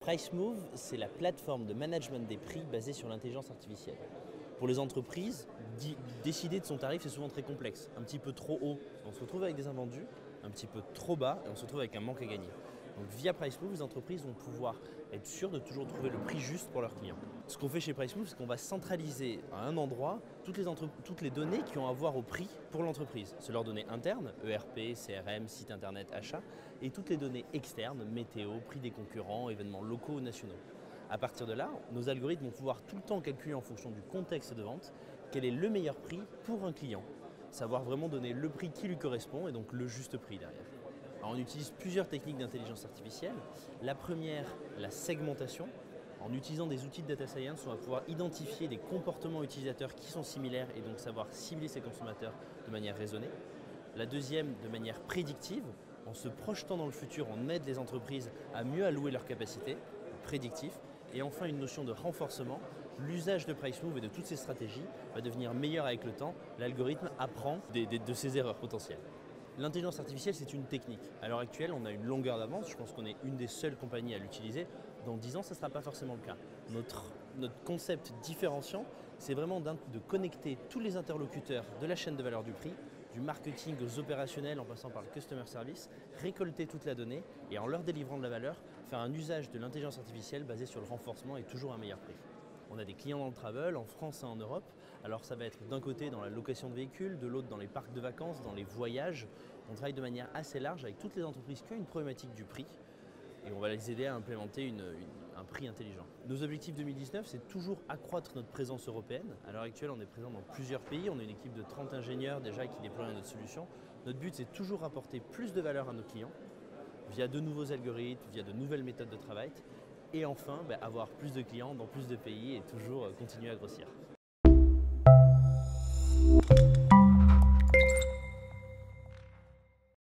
PriceMove, c'est la plateforme de management des prix basée sur l'intelligence artificielle. Pour les entreprises, décider de son tarif, c'est souvent très complexe. Un petit peu trop haut, on se retrouve avec des invendus, un petit peu trop bas, et on se retrouve avec un manque à gagner. Donc via PriceMove, les entreprises vont pouvoir être sûres de toujours trouver le prix juste pour leurs clients. Ce qu'on fait chez PriceMove, c'est qu'on va centraliser à un endroit toutes les données qui ont à voir au prix pour l'entreprise. C'est leurs données internes, ERP, CRM, site internet, achat, et toutes les données externes, météo, prix des concurrents, événements locaux ou nationaux. À partir de là, nos algorithmes vont pouvoir tout le temps calculer en fonction du contexte de vente quel est le meilleur prix pour un client. Savoir vraiment donner le prix qui lui correspond et donc le juste prix derrière. Alors on utilise plusieurs techniques d'intelligence artificielle. La première, la segmentation. En utilisant des outils de data science, on va pouvoir identifier des comportements utilisateurs qui sont similaires et donc savoir cibler ces consommateurs de manière raisonnée. La deuxième, de manière prédictive. En se projetant dans le futur, on aide les entreprises à mieux allouer leurs capacités, prédictif. Et enfin, une notion de renforcement. L'usage de PriceMove et de toutes ces stratégies va devenir meilleur avec le temps. L'algorithme apprend de ses erreurs potentielles. L'intelligence artificielle, c'est une technique. À l'heure actuelle, on a une longueur d'avance. Je pense qu'on est une des seules compagnies à l'utiliser. Dans 10 ans, ça ne sera pas forcément le cas. Notre concept différenciant, c'est vraiment de connecter tous les interlocuteurs de la chaîne de valeur du prix, du marketing aux opérationnels en passant par le customer service, récolter toute la donnée et en leur délivrant de la valeur, faire un usage de l'intelligence artificielle basé sur le renforcement et toujours un meilleur prix. On a des clients dans le travel, en France et en Europe. Alors ça va être d'un côté dans la location de véhicules, de l'autre dans les parcs de vacances, dans les voyages. On travaille de manière assez large avec toutes les entreprises qui ont une problématique du prix et on va les aider à implémenter un prix intelligent. Nos objectifs 2019, c'est toujours accroître notre présence européenne. À l'heure actuelle, on est présent dans plusieurs pays. On a une équipe de 30 ingénieurs déjà qui déploient notre solution. Notre but, c'est toujours apporter plus de valeur à nos clients via de nouveaux algorithmes, via de nouvelles méthodes de travail. Et enfin, avoir plus de clients dans plus de pays et toujours continuer à grossir.